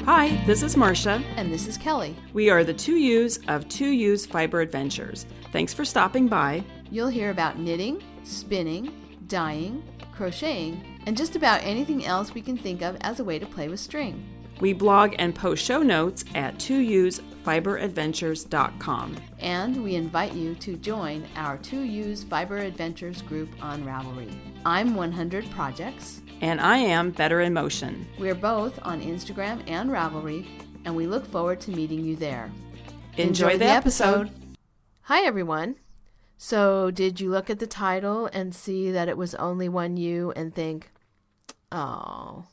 Hi, this is Marsha. And this is Kelly. We are the 2U's of 2U's Fiber Adventures. Thanks for stopping by. You'll hear about knitting, spinning, dyeing, crocheting, and just about anything else we can think of as a way to play with string. We blog and post show notes at 2usfiberadventures.com. And we invite you to join our 2U's Fiber Adventures group on Ravelry. I'm 100 Projects. And I am Better in Motion. We're both on Instagram and Ravelry, and we look forward to meeting you there. Enjoy the episode. Hi, everyone. So, did you look at the title and see that it was only one U and think, oh,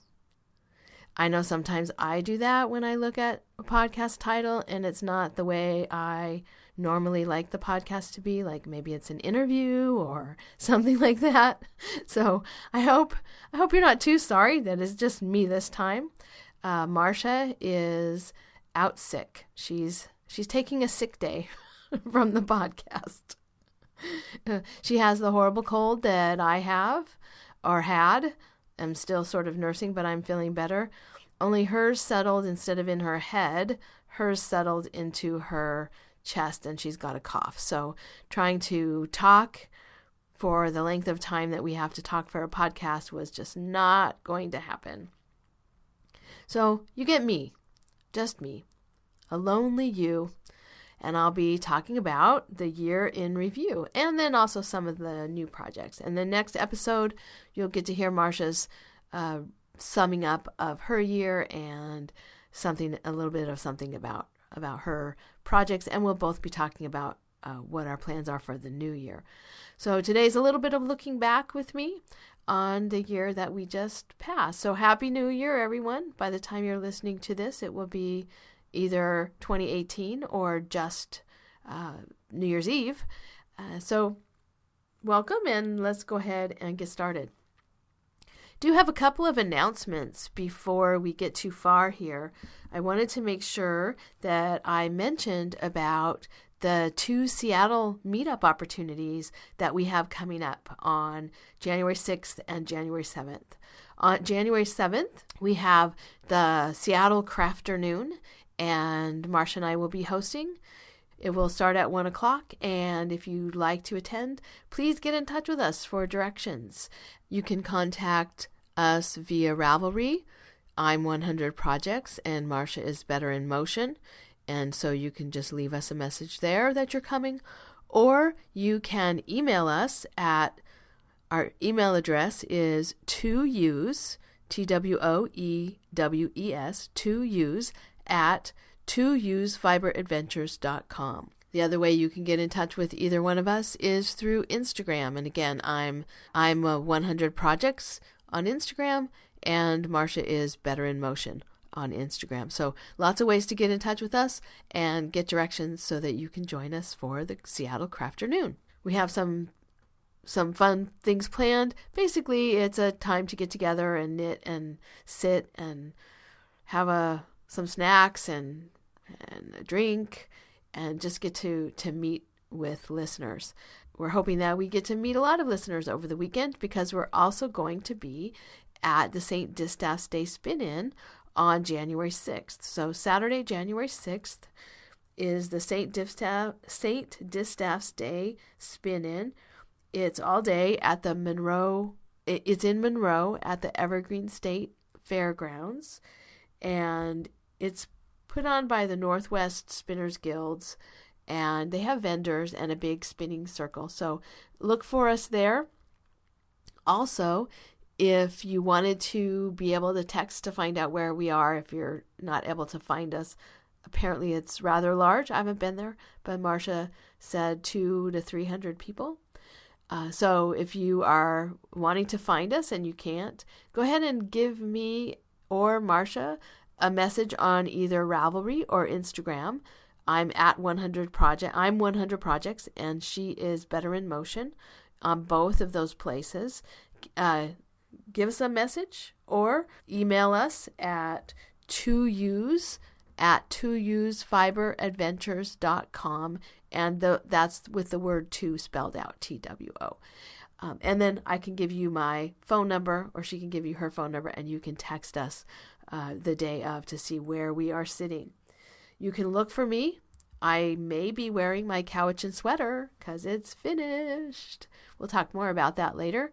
I know sometimes I do that when I look at a podcast title and it's not the way I normally like the podcast to be, like maybe it's an interview or something like that. So I hope you're not too sorry that it's just me this time. Marsha is out sick. She's taking a sick day from the podcast. She has the horrible cold that I have or had. I'm still sort of nursing, but I'm feeling better. Only hers settled instead of in her head. Hers settled into her chest, and she's got a cough. So trying to talk for the length of time that we have to talk for a podcast was just not going to happen. So you get me, just me, a lonely you, and I'll be talking about the year in review and then also some of the new projects. And the next episode, you'll get to hear Marsha's summing up of her year and a little bit of something about her projects, and we'll both be talking about what our plans are for the new year. So today's a little bit of looking back with me on the year that we just passed. So Happy New Year, everyone. By the time you're listening to this, it will be either 2018 or just New Year's Eve. So welcome, and let's go ahead and get started. Do have a couple of announcements before we get too far here. I wanted to make sure that I mentioned about the 2 Seattle meetup opportunities that we have coming up on January 6th and January 7th. On January 7th, we have the Seattle Crafternoon, and Marsha and I will be hosting. It will start at 1 o'clock, and if you'd like to attend, please get in touch with us for directions. You can contact us via Ravelry. I'm 100 Projects, and Marsha is Better in Motion, and so you can just leave us a message there that you're coming, or you can email us at our email address is 2U's, TWOEWES, 2U's at 2usfiberadventures.com. The other way you can get in touch with either one of us is through Instagram. And again, I'm 100 Projects on Instagram, and Marsha is Better in Motion on Instagram. So lots of ways to get in touch with us and get directions so that you can join us for the Seattle Crafternoon. We have some fun things planned. Basically, it's a time to get together and knit and sit and have some snacks and a drink and just get to meet with listeners. We're hoping that we get to meet a lot of listeners over the weekend because we're also going to be at the St. Distaff Day Spin-In on January 6th. So Saturday, January 6th is the St. Distaff's Day Spin-In. It's all day at the Monroe. It's in Monroe at the Evergreen State Fairgrounds, and it's put on by the Northwest Spinners Guilds, and they have vendors and a big spinning circle. So look for us there. Also, if you wanted to be able to text to find out where we are, if you're not able to find us, apparently it's rather large. I haven't been there, but Marsha said 200 to 300 people. So if you are wanting to find us and you can't, go ahead and give me or Marsha a message on either Ravelry or Instagram. I'm at 100 Project. I'm 100 Projects, and she is Better in Motion on both of those places. Give us a message or email us at 2usfiberadventures.com, and that's with the word 2 spelled out, TWO. And then I can give you my phone number, or she can give you her phone number, and you can text us the day of to see where we are sitting. You can look for me. I may be wearing my Cowichan sweater because it's finished. We'll talk more about that later.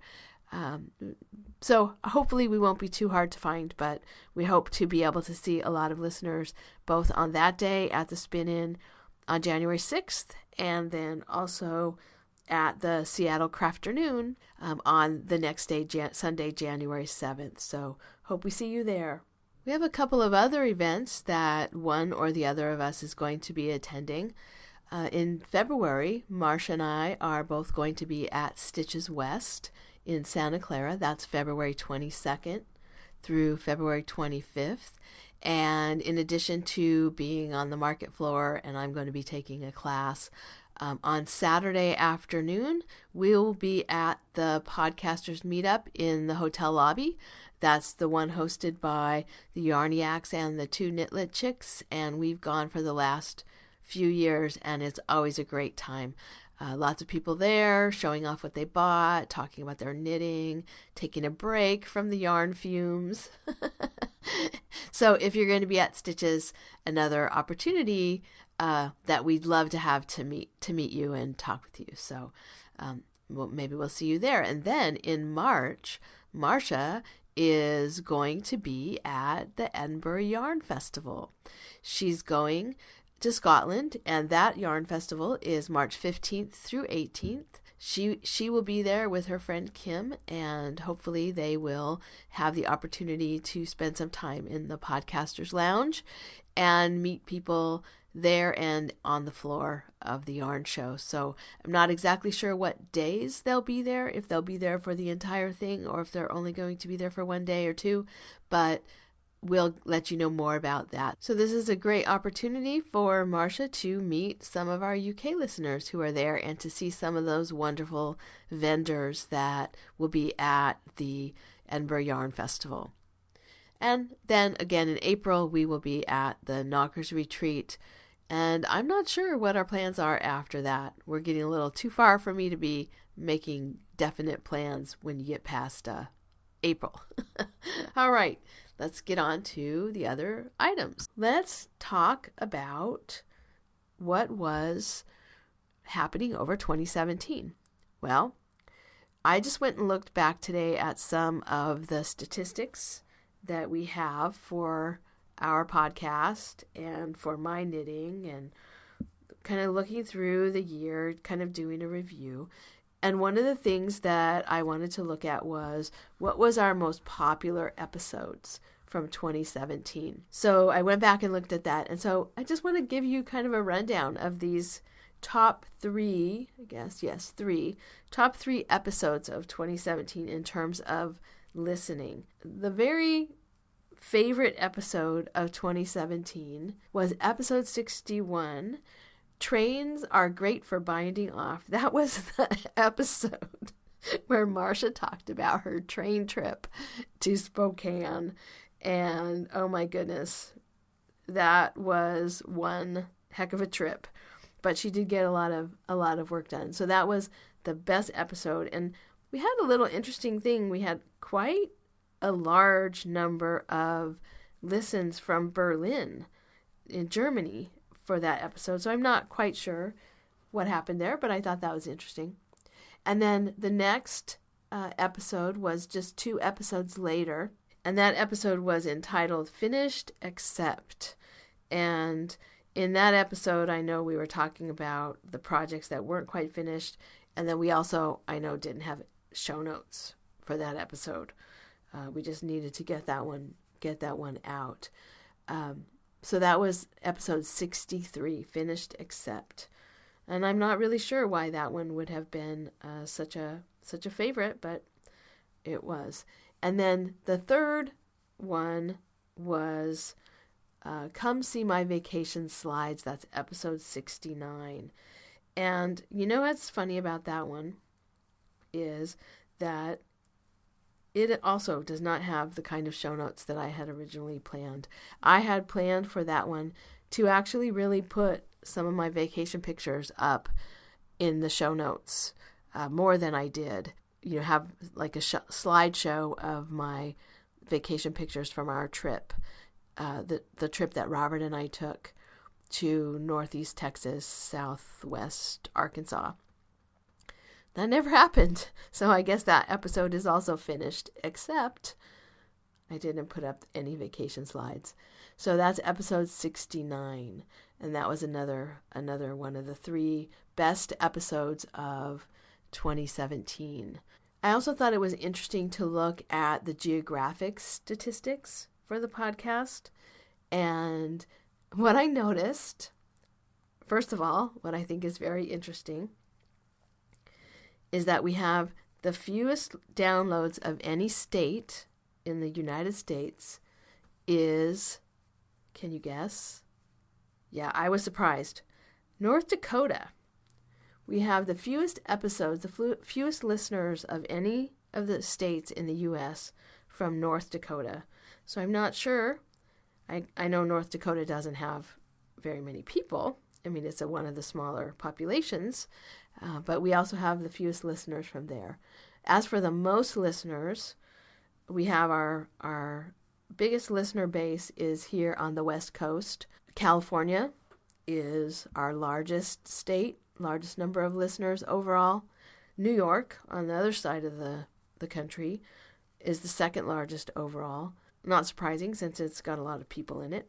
So hopefully we won't be too hard to find, but we hope to be able to see a lot of listeners both on that day at the Spin-In on January 6th, and then also at the Seattle Crafternoon on the next day, Sunday, January 7th. So hope we see you there. We have a couple of other events that one or the other of us is going to be attending. In February, Marsha and I are both going to be at Stitches West in Santa Clara. That's February 22nd through February 25th. And in addition to being on the market floor, and I'm going to be taking a class, on Saturday afternoon, we'll be at the Podcasters Meetup in the hotel lobby. That's the one hosted by the Yarniacs and the two Knitlit Chicks, and we've gone for the last few years, and it's always a great time. Lots of people there showing off what they bought, talking about their knitting, taking a break from the yarn fumes. So if you're going to be at Stitches, another opportunity that we'd love to have to meet you and talk with you. So maybe we'll see you there. And then in March, Marsha is going to be at the Edinburgh Yarn Festival. She's going to Scotland, and that yarn festival is March 15th through 18th. She will be there with her friend Kim, and hopefully they will have the opportunity to spend some time in the Podcasters Lounge and meet people there and on the floor of the yarn show. So I'm not exactly sure what days they'll be there, if they'll be there for the entire thing or if they're only going to be there for one day or two, but we'll let you know more about that. So this is a great opportunity for Marsha to meet some of our UK listeners who are there and to see some of those wonderful vendors that will be at the Edinburgh Yarn Festival. And then again in April, we will be at the Knockers Retreat. And I'm not sure what our plans are after that. We're getting a little too far for me to be making definite plans when you get past April. All right, let's get on to the other items. Let's talk about what was happening over 2017. Well, I just went and looked back today at some of the statistics that we have for our podcast and for my knitting, and kind of looking through the year, kind of doing a review. And one of the things that I wanted to look at was what was our most popular episodes from 2017. So I went back and looked at that. And so I just want to give you kind of a rundown of these top three episodes of 2017 in terms of listening. The very favorite episode of 2017 was episode 61, Trains Are Great for Binding Off. That was the episode where Marsha talked about her train trip to Spokane. And oh my goodness, that was one heck of a trip. But she did get a lot of work done. So that was the best episode. And we had a little interesting thing. We had quite a large number of listens from Berlin in Germany for that episode. So I'm not quite sure what happened there, but I thought that was interesting. And then the next episode was just 2 episodes later, and that episode was entitled Finished Except. And in that episode, I know we were talking about the projects that weren't quite finished, and then we also, I know, didn't have show notes for that episode. We just needed to get that one out. So that was episode 63, Finished Except. And I'm not really sure why that one would have been such a favorite, but it was. And then the third one was Come See My Vacation Slides. That's episode 69. And you know what's funny about that one is that it also does not have the kind of show notes that I had originally planned. I had planned for that one to actually really put some of my vacation pictures up in the show notes, more than I did. have like a slideshow of my vacation pictures from our trip, the trip that Robert and I took to Northeast Texas, Southwest Arkansas. That never happened. So I guess that episode is also finished, except I didn't put up any vacation slides. So that's episode 69. And that was another one of the 3 best episodes of 2017. I also thought it was interesting to look at the geographic statistics for the podcast. And what I noticed, first of all, what I think is very interesting, is that we have the fewest downloads of any state in the United States is, can you guess? Yeah, I was surprised. North Dakota. We have the fewest episodes, the fewest listeners of any of the states in the U.S. from North Dakota. So I'm not sure. I know North Dakota doesn't have very many people. I mean, it's one of the smaller populations, but we also have the fewest listeners from there. As for the most listeners, we have our biggest listener base is here on the West Coast. California is our largest state, largest number of listeners overall. New York, on the other side of the country, is the second largest overall. Not surprising since it's got a lot of people in it.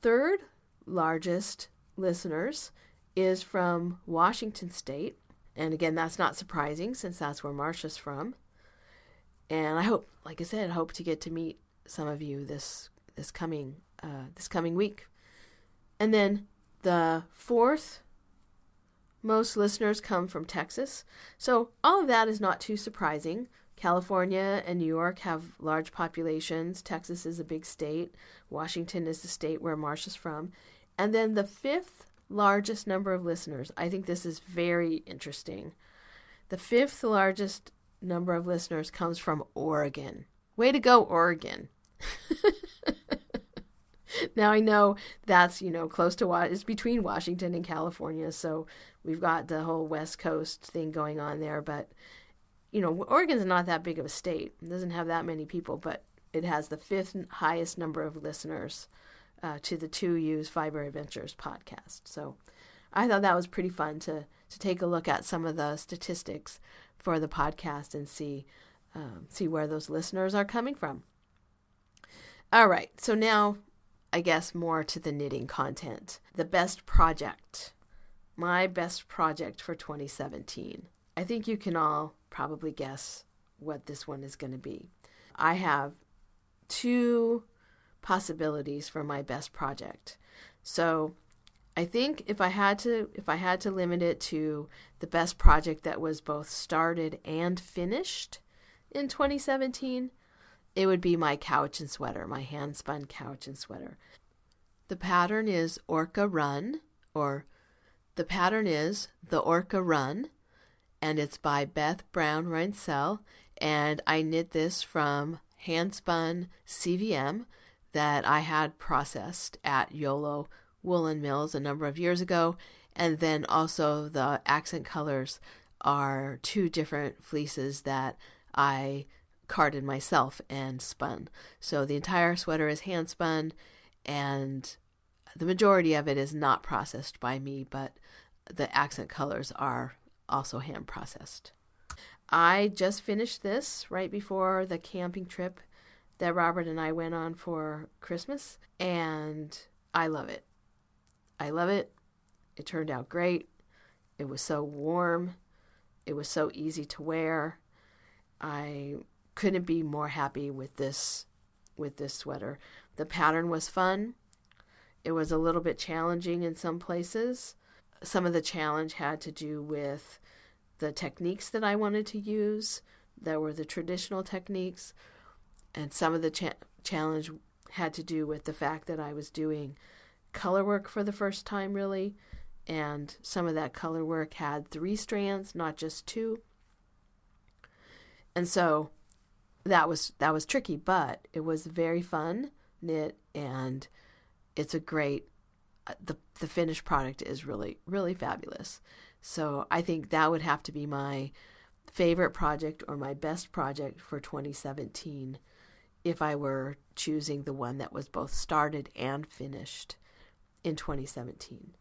Third largest listeners is from Washington State. And again, that's not surprising since that's where Marsha's from. And I hope, like I said, to get to meet some of you this coming week. And then the 4th most listeners come from Texas. So all of that is not too surprising. California and New York have large populations. Texas is a big state. Washington is the state where Marsha's from. And then the 5th largest number of listeners. I think this is very interesting. The 5th largest number of listeners comes from Oregon. Way to go, Oregon. Now I know that's, close to it's between Washington and California, so we've got the whole West Coast thing going on there, but Oregon's not that big of a state. It doesn't have that many people, but it has the 5th highest number of listeners to the 2U's Fiber Adventures podcast. So I thought that was pretty fun to take a look at some of the statistics for the podcast and see where those listeners are coming from. All right, so now I guess more to the knitting content. The best project. My best project for 2017. I think you can all probably guess what this one is going to be. I have 2 possibilities for my best project. So I think if I had to limit it to the best project that was both started and finished in 2017, it would be my couch and sweater, my hand-spun couch and sweater. The pattern is Orca Run, or the pattern is the Orca Run, and it's by Beth Brown Reinsell, and I knit this from hand-spun CVM that I had processed at YOLO Woolen Mills a number of years ago, and then also the accent colors are 2 different fleeces that I carded myself and spun. So the entire sweater is hand spun, and the majority of it is not processed by me, but the accent colors are also hand processed. I just finished this right before the camping trip that Robert and I went on for Christmas, and I love it. I love it. It turned out great. It was so warm. It was so easy to wear. I couldn't be more happy with this sweater. The pattern was fun. It was a little bit challenging in some places. Some of the challenge had to do with the techniques that I wanted to use. There were the traditional techniques, and some of the challenge had to do with the fact that I was doing color work for the first time, really, and some of that color work had 3 strands, not just 2. And so that was tricky, but it was very fun knit, and it's a great, the finished product is really, really fabulous. So I think that would have to be my favorite project or my best project for 2017 if I were choosing the one that was both started and finished in 2017.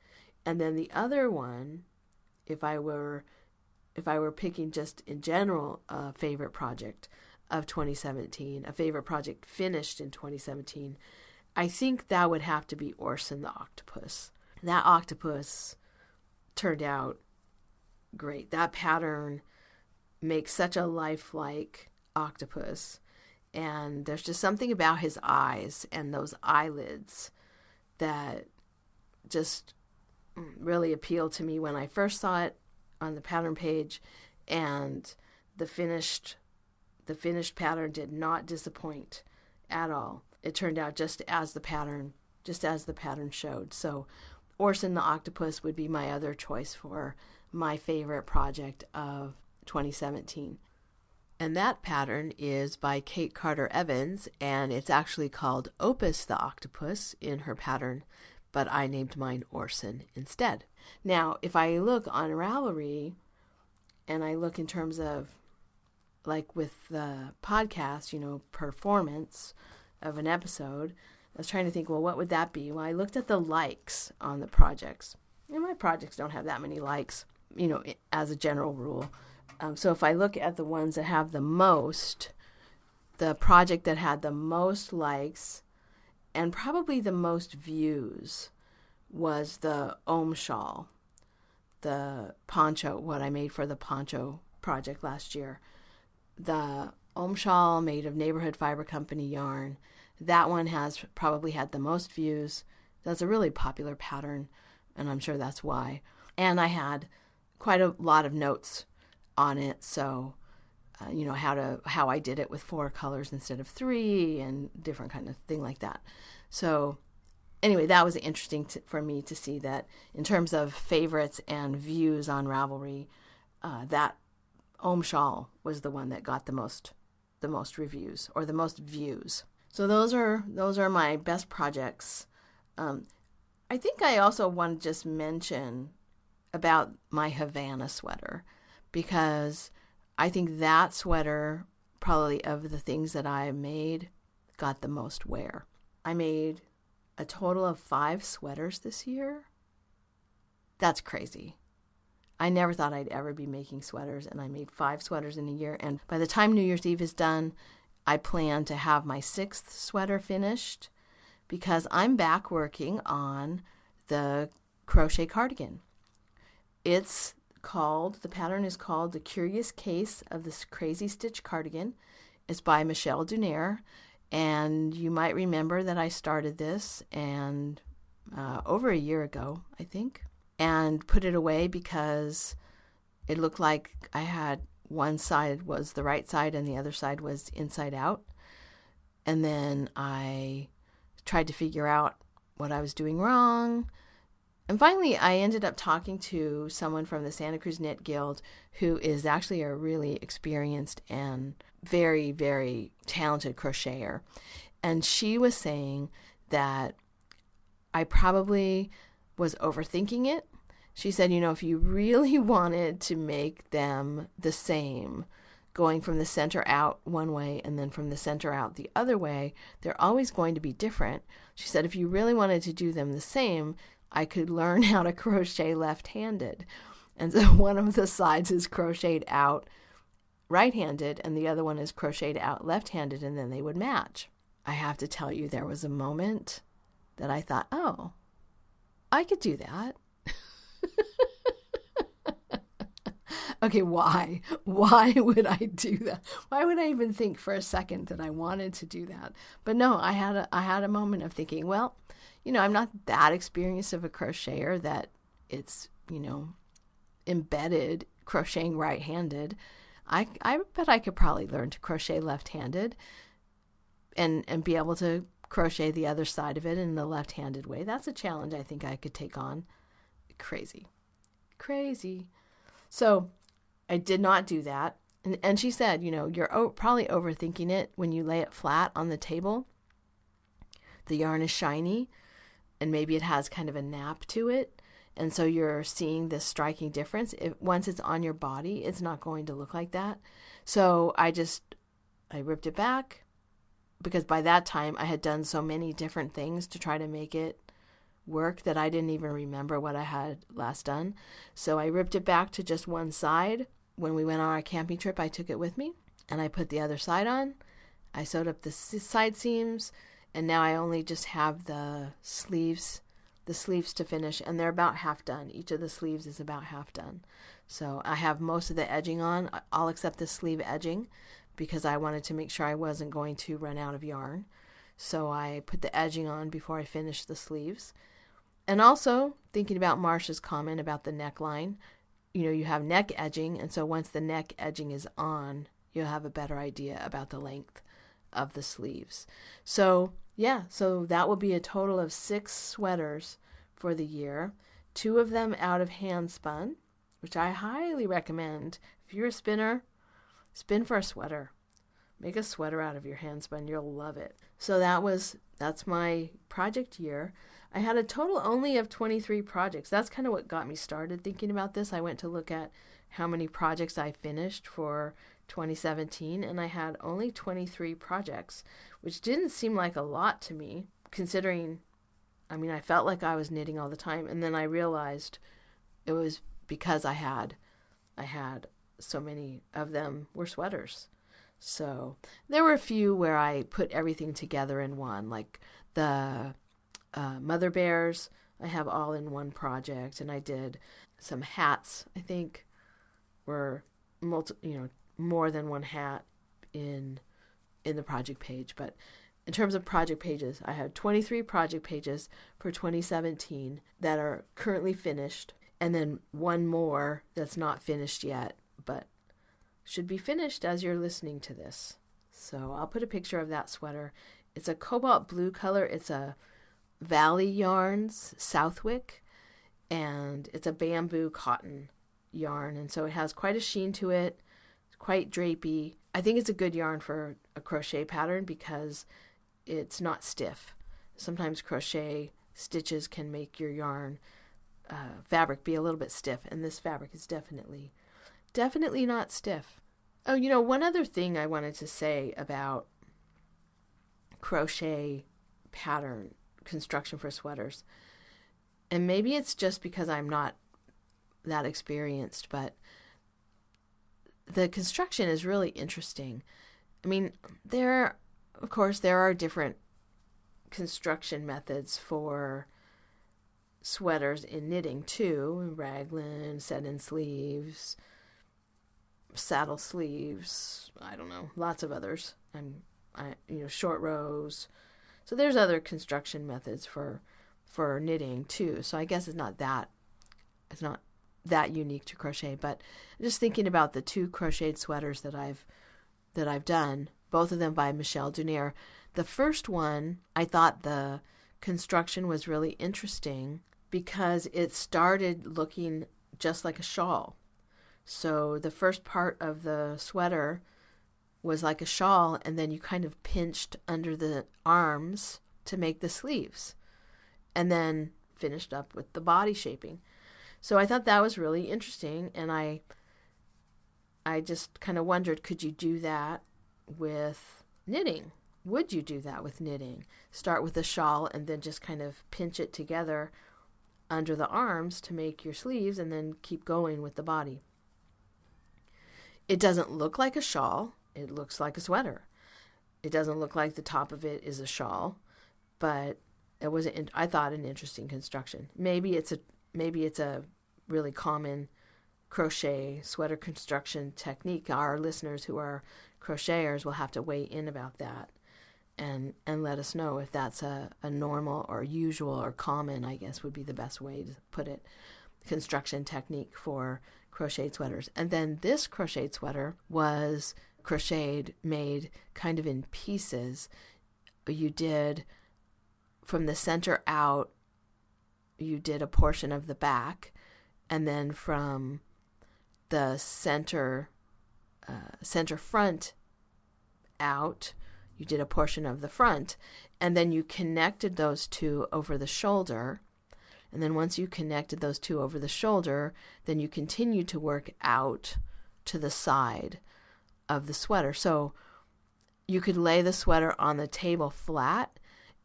And then the other one, if I were picking just in general a favorite project of 2017, a favorite project finished in 2017, I think that would have to be Orson the Octopus. That octopus turned out great. That pattern makes such a lifelike octopus. And there's just something about his eyes and those eyelids that just really appealed to me when I first saw it on the pattern page. And the finished pattern did not disappoint at all. It turned out just as the pattern showed. So Orson the Octopus would be my other choice for my favorite project of 2017. And that pattern is by Kate Carter Evans, and it's actually called Opus the Octopus in her pattern, but I named mine Orson instead. Now, if I look on Ravelry, and I look in terms of, like with the podcast, performance of an episode, I was trying to think, well, what would that be? Well, I looked at the likes on the projects. And my projects don't have that many likes, as a general rule. So if I look at the ones that have the most, the project that had the most likes and probably the most views was the Om Shawl, the poncho, what I made for the poncho project last year. The Om Shawl made of Neighborhood Fiber Company yarn. That one has probably had the most views. That's a really popular pattern, and I'm sure that's why. And I had quite a lot of notes on it, so how I did it with 4 colors instead of 3 and different kind of thing like that. So anyway, that was interesting for me to see that in terms of favorites and views on Ravelry, that Om Shawl was the one that got the most reviews or the most views. So those are my best projects. I think I also want to just mention about my Havana sweater, because I think that sweater, probably of the things that I made, got the most wear. I made a total of 5 sweaters this year. That's crazy. I never thought I'd ever be making sweaters, and I made 5 sweaters in a year. And by the time New Year's Eve is done, I plan to have my 6th sweater finished, because I'm back working on the crochet cardigan. The pattern is called The Curious Case of This Crazy Stitch Cardigan. It's by Michelle Dunaire, and you might remember that I started this and over a year ago, I think, and put it away because it looked like I had one side was the right side and the other side was inside out. And then I tried to figure out what I was doing wrong. And finally, I ended up talking to someone from the Santa Cruz Knit Guild who is actually a really experienced and very, very talented crocheter. And she was saying that I probably was overthinking it. She said, if you really wanted to make them the same, going from the center out one way and then from the center out the other way, they're always going to be different. She said, if you really wanted to do them the same, I could learn how to crochet left-handed. And so one of the sides is crocheted out right-handed and the other one is crocheted out left-handed, and then they would match. I have to tell you, there was a moment that I thought, oh, I could do that. Okay, why? Why would I do that? Why would I even think for a second that I wanted to do that? But no, I had a moment of thinking, well, I'm not that experienced of a crocheter that it's, embedded crocheting right-handed. I bet I could probably learn to crochet left-handed and be able to crochet the other side of it in the left-handed way. That's a challenge I think I could take on. Crazy. So I did not do that. And she said, you're probably overthinking it when you lay it flat on the table. The yarn is shiny and maybe it has kind of a nap to it. And so you're seeing this striking difference. Once it's on your body, it's not going to look like that. So I ripped it back, because by that time I had done so many different things to try to make it work that I didn't even remember what I had last done. So I ripped it back to just one side. When we went on our camping trip, I took it with me, and I put the other side on. I sewed up the side seams, and now I only just have the sleeves to finish, and they're about half done. Each of the sleeves is about half done. So I have most of the edging on, all except the sleeve edging, because I wanted to make sure I wasn't going to run out of yarn. So I put the edging on before I finished the sleeves. And also, thinking about Marsha's comment about the neckline, you have neck edging, and so once the neck edging is on, you'll have a better idea about the length of the sleeves. So that will be a total of 6 sweaters for the year. 2 of them out of hand spun, which I highly recommend. If you're a spinner, spin for a sweater. Make a sweater out of your hand spun. You'll love it. So that's my project year. I had a total only of 23 projects. That's kind of what got me started thinking about this. I went to look at how many projects I finished for 2017, and I had only 23 projects, which didn't seem like a lot to me, considering, I felt like I was knitting all the time, and then I realized it was because I had so many of them were sweaters. So there were a few where I put everything together in one, like the mother bears, I have all in one project, and I did some hats, I think, were more than one hat in the project page. But in terms of project pages, I have 23 project pages for 2017 that are currently finished, and then one more that's not finished yet, but should be finished as you're listening to this. So I'll put a picture of that sweater. It's a cobalt blue color. It's a Valley Yarns Southwick, and it's a bamboo cotton yarn, and so it has quite a sheen to it. It's quite drapey. I think it's a good yarn for a crochet pattern because it's not stiff. Sometimes crochet stitches can make your yarn fabric be a little bit stiff, and this fabric is definitely not stiff. Oh, one other thing I wanted to say about crochet pattern construction for sweaters, and maybe it's just because I'm not that experienced, but the construction is really interesting. There are different construction methods for sweaters in knitting too: raglan, set-in sleeves, saddle sleeves, I don't know, lots of others. Short rows. So there's other construction methods for knitting too. So I guess it's not that unique to crochet. But just thinking about the 2 crocheted sweaters that I've done, both of them by Michelle Dunier. The first one, I thought the construction was really interesting because it started looking just like a shawl. So the first part of the sweater was like a shawl, and then you kind of pinched under the arms to make the sleeves, and then finished up with the body shaping. So I thought that was really interesting, and I just kind of wondered, could you do that with knitting? Would you do that with knitting? Start with a shawl and then just kind of pinch it together under the arms to make your sleeves, and then keep going with the body. It doesn't look like a shawl. It looks like a sweater. It doesn't look like the top of it is a shawl, but it was, I thought, an interesting construction. Maybe it's a really common crochet sweater construction technique. Our listeners who are crocheters will have to weigh in about that and let us know if that's a normal or usual or common, I guess would be the best way to put it, construction technique for crocheted sweaters. And then this crocheted sweater was made kind of in pieces. You did from the center out, you did a portion of the back, and then from the center front out, you did a portion of the front, and then you connected those two over the shoulder, And then once you connected those two over the shoulder, then you continue to work out to the side of the sweater. So you could lay the sweater on the table flat,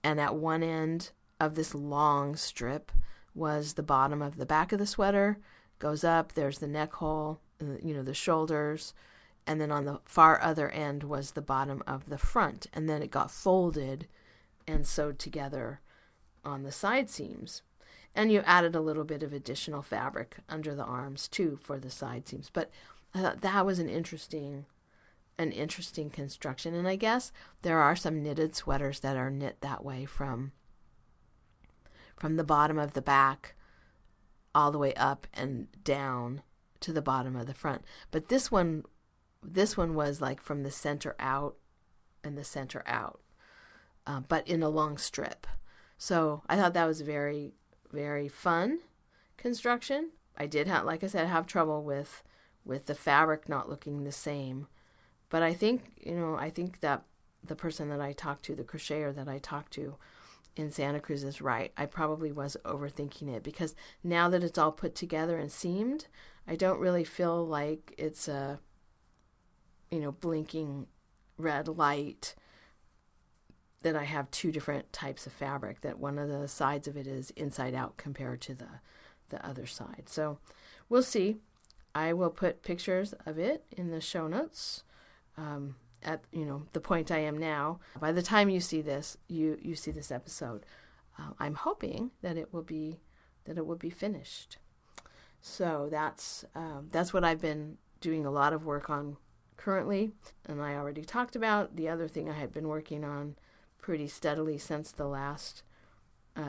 and at one end of this long strip was the bottom of the back of the sweater, goes up, there's the neck hole, the shoulders, and then on the far other end was the bottom of the front, and then it got folded and sewed together on the side seams. And you added a little bit of additional fabric under the arms too for the side seams. But I thought that was an interesting construction. And I guess there are some knitted sweaters that are knit that way from the bottom of the back all the way up and down to the bottom of the front. But this one was like from the center out and the center out, but in a long strip. So I thought that was very, very fun construction. I did have, like I said, have trouble with the fabric not looking the same. But I think that the person that I talked to, the crocheter that I talked to in Santa Cruz is right. I probably was overthinking it, because now that it's all put together and seamed, I don't really feel like it's a, blinking red light that I have two different types of fabric, that one of the sides of it is inside out compared to the other side. So we'll see. I will put pictures of it in the show notes. At the point I am now. By the time you see this, you see this episode, I'm hoping that it will be finished. So that's what I've been doing a lot of work on currently, and I already talked about the other thing I had been working on pretty steadily since the last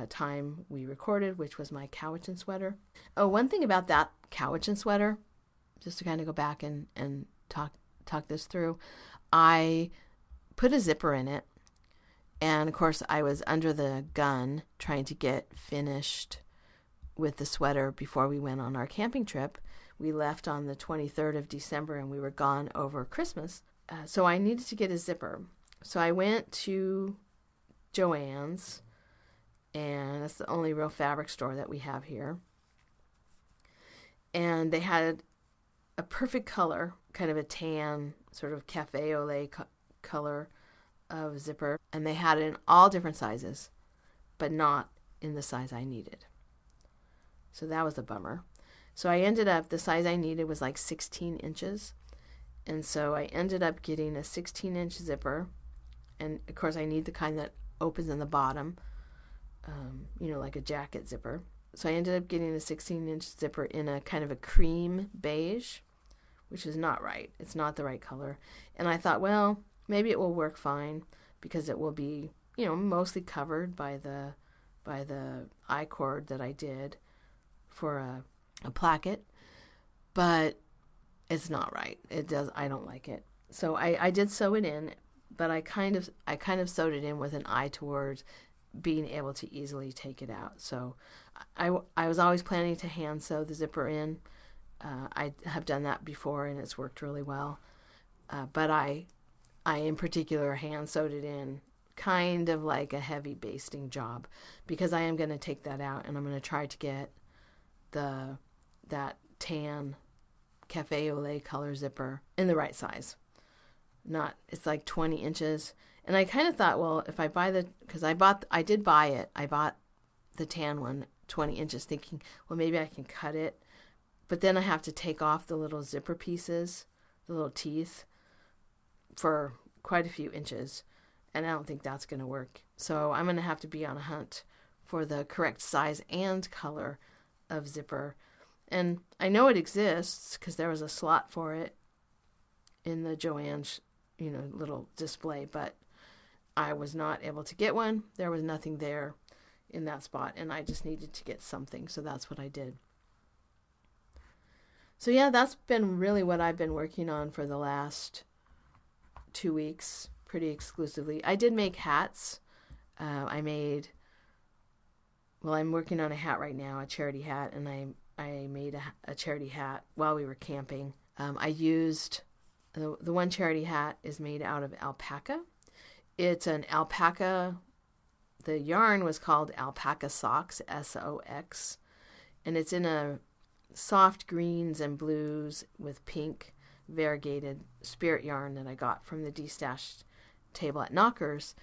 time we recorded, which was my Cowichan sweater. Oh, one thing about that Cowichan sweater, just to kind of go back and talk this through, I put a zipper in it, and of course I was under the gun trying to get finished with the sweater before we went on our camping trip. We left on the 23rd of December and we were gone over Christmas, so I needed to get a zipper. So I went to Joann's, and that's the only real fabric store that we have here, and they had a perfect color, kind of a tan, sort of cafe au lait color of zipper. And they had it in all different sizes, but not in the size I needed. So that was a bummer. So I ended up, the size I needed was like 16 inches. And so I ended up getting a 16-inch zipper. And of course I need the kind that opens in the bottom, like a jacket zipper. So I ended up getting a 16-inch zipper in a kind of a cream beige, which is not right. It's not the right color. And I thought, well, maybe it will work fine, because it will be, mostly covered by the I-cord that I did for a placket. But it's not right. I don't like it. So I did sew it in, but I kind of sewed it in with an eye towards being able to easily take it out. So I was always planning to hand sew the zipper in. I have done that before and it's worked really well. But I in particular hand sewed it in, kind of like a heavy basting job, because I am going to take that out and I'm going to try to get that tan cafe au lait color zipper in the right size. It's like 20 inches. And I kind of thought, well, if I buy I did buy it. I bought the tan one, 20 inches, thinking, well, maybe I can cut it. But then I have to take off the little zipper pieces, the little teeth, for quite a few inches. And I don't think that's going to work. So I'm going to have to be on a hunt for the correct size and color of zipper. And I know it exists because there was a slot for it in the Joann's, little display. But I was not able to get one. There was nothing there in that spot. And I just needed to get something. So that's what I did. So yeah, that's been really what I've been working on for the last 2 weeks, pretty exclusively. I did make hats. I'm working on a hat right now, a charity hat, and I made a charity hat while we were camping. I used, the one charity hat is made out of alpaca. It's an alpaca, the yarn was called Alpaca Socks, SOX, and it's in a soft greens and blues with pink variegated spirit yarn that I got from the Distaff table at Knockers.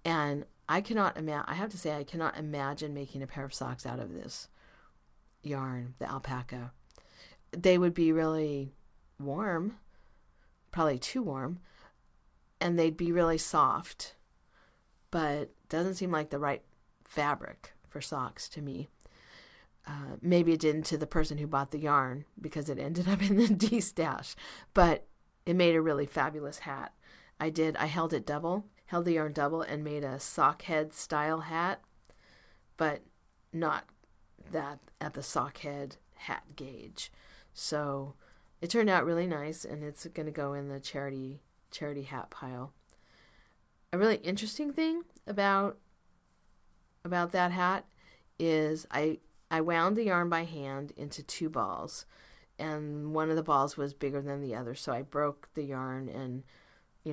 And I have to say, I cannot imagine making a pair of socks out of this yarn, the alpaca. They would be really warm, probably too warm, and they'd be really soft, but doesn't seem like the right fabric for socks to me. Maybe it didn't to the person who bought the yarn because it ended up in the de-stash, but it made a really fabulous hat. I held the yarn double and made a sock head style hat, but not that at the sock head hat gauge. So it turned out really nice, and it's going to go in the charity hat pile. A really interesting thing about that hat is I wound the yarn by hand into 2 balls, and one of the balls was bigger than the other, so I broke the yarn and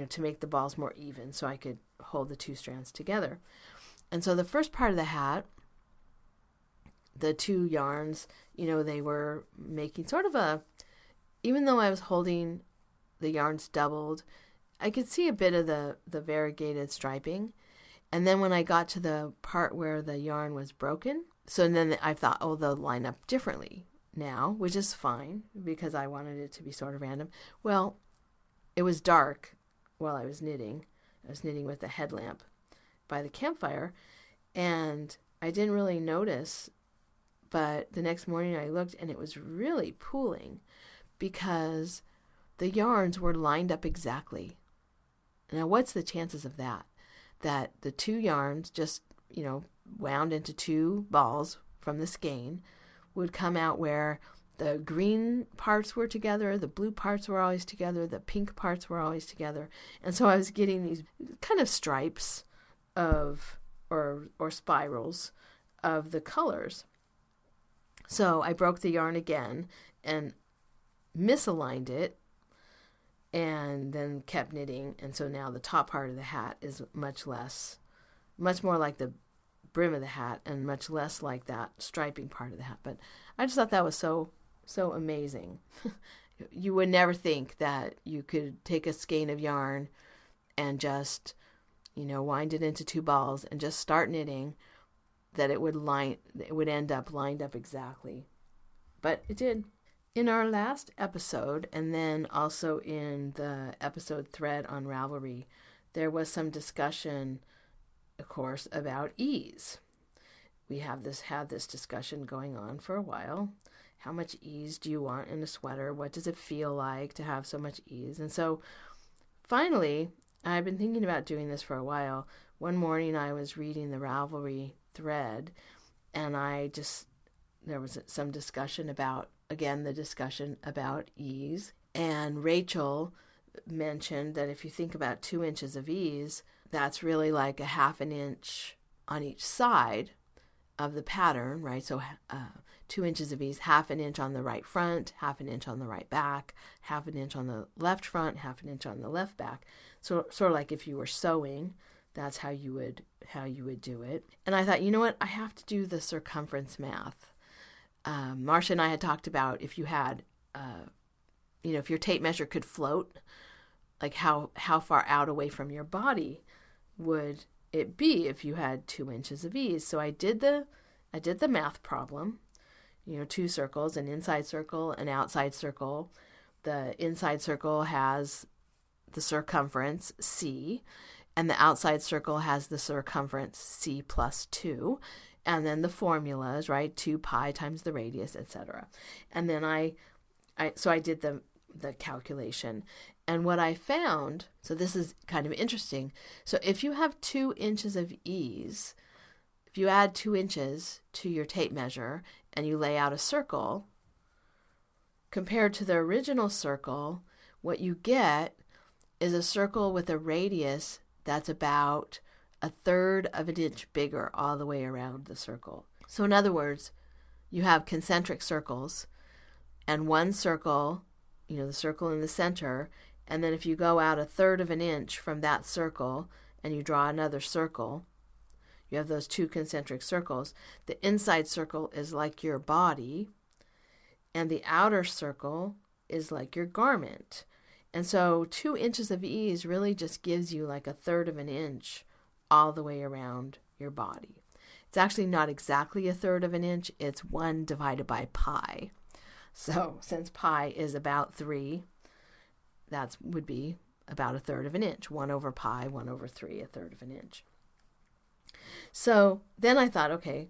to make the balls more even so I could hold the 2 strands together. And so the first part of the hat, the 2 yarns, they were making sort of even though I was holding the yarns doubled, I could see a bit of the variegated striping. And then when I got to the part where the yarn was broken, so then I thought, they'll line up differently now, which is fine because I wanted it to be sort of random. Well, it was dark while I was knitting. I was knitting with a headlamp by the campfire, and I didn't really notice, but the next morning I looked and it was really pooling because the yarns were lined up exactly. Now, what's the chances of that? That the 2 yarns just, wound into 2 balls from the skein would come out where the green parts were together, the blue parts were always together, the pink parts were always together. And so I was getting these kind of stripes of, or spirals of the colors. So I broke the yarn again and misaligned it and then kept knitting. And so now the top part of the hat is much more like the brim of the hat and much less like that striping part of the hat. But I just thought that was so amazing. You would never think that you could take a skein of yarn and just, wind it into 2 balls and just start knitting, that it would end up lined up exactly. But it did. In our last episode, and then also in the episode thread on Ravelry, there was some discussion, of course, about ease. We had this discussion going on for a while. How much ease do you want in a sweater? What does it feel like to have so much ease? And so finally, I've been thinking about doing this for a while. One morning I was reading the Ravelry thread, and there was some discussion about ease. And Rachel mentioned that if you think about 2 inches of ease, that's really like a 1/2 inch on each side of the pattern, right? So 2 inches of ease, 1/2 inch on the right front, 1/2 inch on the right back, 1/2 inch on the left front, 1/2 inch on the left back. So sort of like if you were sewing, that's how you would do it. And I thought, you know what? I have to do the circumference math. Marsha and I had talked about if you had, if your tape measure could float, like how far out away from your body would it be if you had 2 inches of ease. So I did the math problem, 2 circles, an inside circle, an outside circle. The inside circle has the circumference C, and the outside circle has the circumference C plus 2. And then the formulas, right? 2 pi times the radius, etc. And then I did the calculation. And what I found, so this is kind of interesting. So if you have 2 inches of ease, if you add 2 inches to your tape measure and you lay out a circle, compared to the original circle, what you get is a circle with a radius that's about 1/3 of an inch bigger all the way around the circle. So in other words, you have concentric circles, and one circle, the circle in the center, and then if you go out 1/3 of an inch from that circle and you draw another circle, You have those two concentric circles. The inside circle is like your body, and the outer circle is like your garment. And so 2 inches of ease really just gives you like 1/3 of an inch all the way around your body. It's actually not exactly 1/3 of an inch. It's 1 divided by pi. So since pi is about 3, that would be about 1/3 of an inch. 1 over pi, 1 over 3, 1/3 of an inch. So then I thought, okay,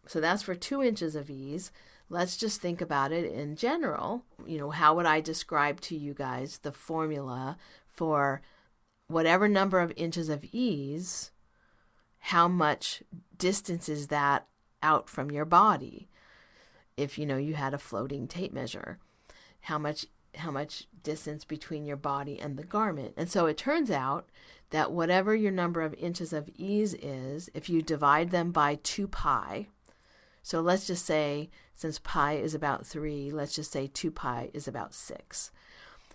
so that's for 2 inches of ease. Let's just think about it in general. How would I describe to you guys the formula for whatever number of inches of ease? How much distance is that out from your body? If you had a floating tape measure, how much distance between your body and the garment? And so it turns out that whatever your number of inches of ease is, if you divide them by 2 pi, so let's just say, since pi is about 3, let's just say 2 pi is about 6.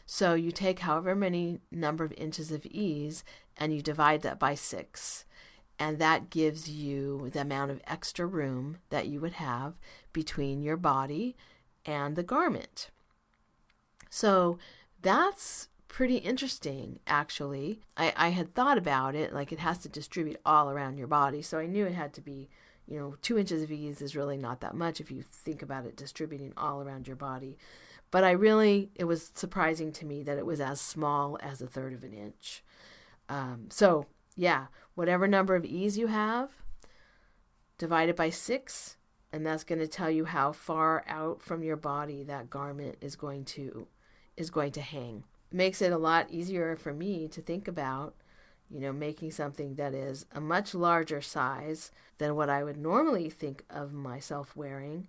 So you take however many number of inches of ease and you divide that by 6. And that gives you the amount of extra room that you would have between your body and the garment. So that's pretty interesting, actually. I had thought about it, like it has to distribute all around your body. So I knew it had to be, 2 inches of ease is really not that much if you think about it distributing all around your body. But it was surprising to me that it was as small as 1/3 of an inch. So yeah, whatever number of ease you have, divide it by 6, and that's going to tell you how far out from your body that garment is going to hang. It makes it a lot easier for me to think about, making something that is a much larger size than what I would normally think of myself wearing,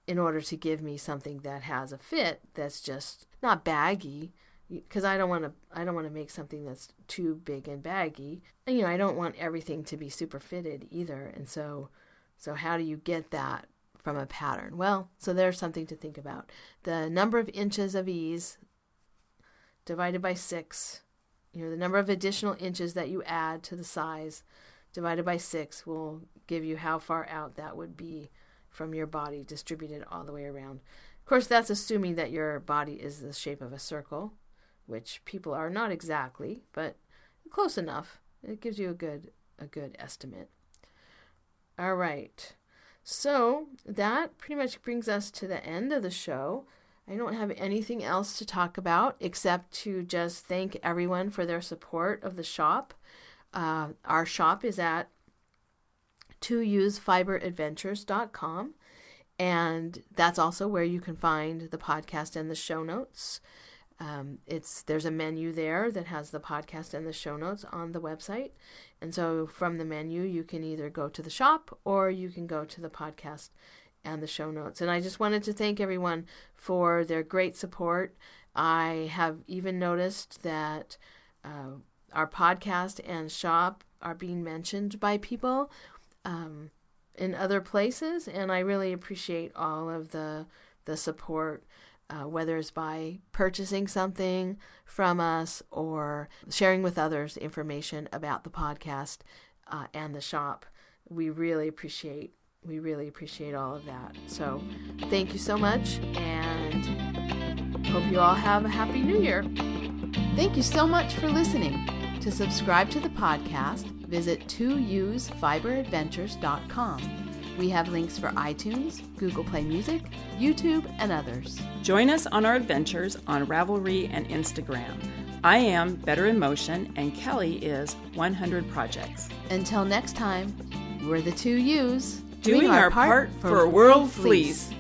in order to give me something that has a fit that's just not baggy. Because I don't want to make something that's too big and baggy. And, I don't want everything to be super fitted either. And so how do you get that from a pattern? Well, so there's something to think about. The number of inches of ease divided by 6, the number of additional inches that you add to the size divided by 6 will give you how far out that would be from your body distributed all the way around. Of course, that's assuming that your body is the shape of a circle, which people are not exactly, but close enough. It gives you a good estimate. All right. So that pretty much brings us to the end of the show. I don't have anything else to talk about except to just thank everyone for their support of the shop. Our shop is at 2usefiberadventures.com, and that's also where you can find the podcast and the show notes. There's a menu there that has the podcast and the show notes on the website. And so from the menu, you can either go to the shop or you can go to the podcast and the show notes. And I just wanted to thank everyone for their great support. I have even noticed that our podcast and shop are being mentioned by people in other places. And I really appreciate all of the support. Whether it's by purchasing something from us or sharing with others information about the podcast and the shop. We really appreciate all of that. So thank you so much, and hope you all have a happy New Year. Thank you so much for listening. To subscribe to the podcast, visit 2usefiberadventures.com. We have links for iTunes, Google Play Music, YouTube, and others. Join us on our adventures on Ravelry and Instagram. I am Better in Motion, and Kelly is 100 Projects. Until next time, we're the 2 U's doing our part for World Fleece.